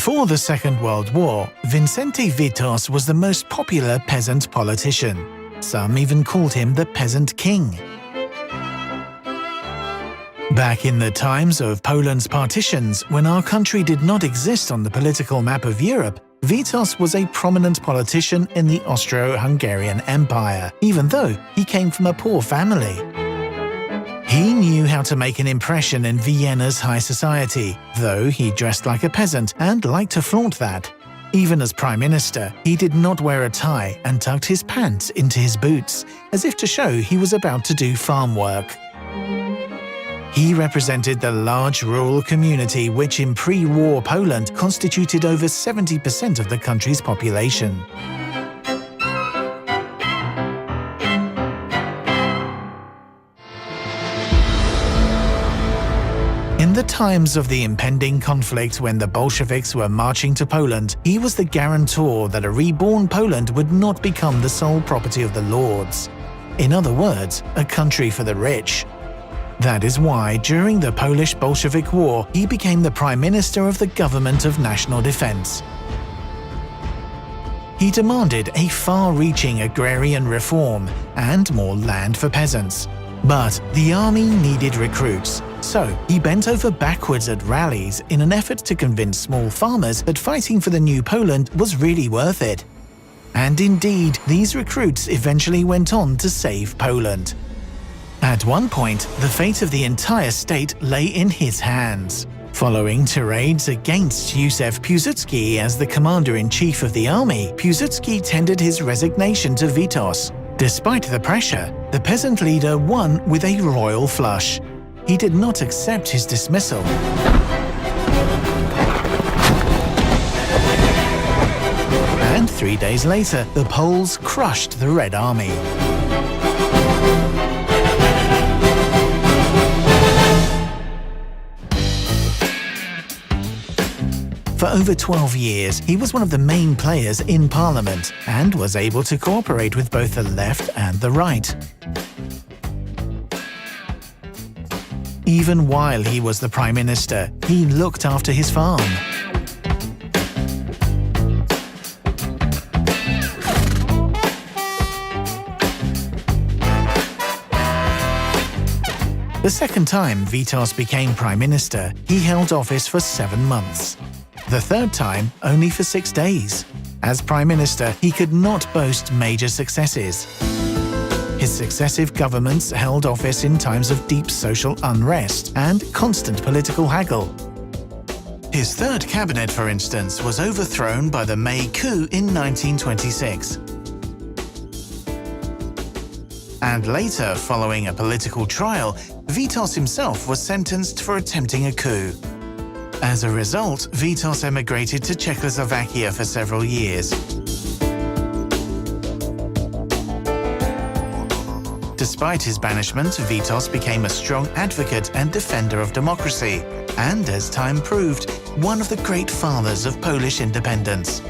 Before the Second World War, Wincenty Witos was the most popular peasant politician. Some even called him the Peasant King. Back in the times of Poland's partitions, when our country did not exist on the political map of Europe, Witos was a prominent politician in the Austro-Hungarian Empire, even though he came from a poor family. He knew how to make an impression in Vienna's high society, though he dressed like a peasant and liked to flaunt that. Even as Prime Minister, he did not wear a tie and tucked his pants into his boots, as if to show he was about to do farm work. He represented the large rural community which in pre-war Poland constituted over 70% of the country's population. In the times of the impending conflict when the Bolsheviks were marching to Poland, he was the guarantor that a reborn Poland would not become the sole property of the lords. In other words, a country for the rich. That is why, during the Polish Bolshevik War, he became the Prime Minister of the Government of National Defense. He demanded a far-reaching agrarian reform and more land for peasants. But the army needed recruits, so he bent over backwards at rallies in an effort to convince small farmers that fighting for the new Poland was really worth it. And indeed, these recruits eventually went on to save Poland. At one point, the fate of the entire state lay in his hands. Following tirades against Józef Piłsudski as the commander-in-chief of the army, Piłsudski tendered his resignation to Witos. Despite the pressure, the peasant leader won with a royal flush. He did not accept his dismissal. And 3 days later, the Poles crushed the Red Army. For over 12 years, he was one of the main players in Parliament and was able to cooperate with both the left and the right. Even while he was the Prime Minister, he looked after his farm. The second time Witos became Prime Minister, he held office for 7 months. The third time, only for 6 days. As Prime Minister, he could not boast major successes. His successive governments held office in times of deep social unrest and constant political haggle. His third cabinet, for instance, was overthrown by the May coup in 1926. And later, following a political trial, Witos himself was sentenced for attempting a coup. As a result, Witos emigrated to Czechoslovakia for several years. Despite his banishment, Witos became a strong advocate and defender of democracy, and as time proved, one of the great fathers of Polish independence.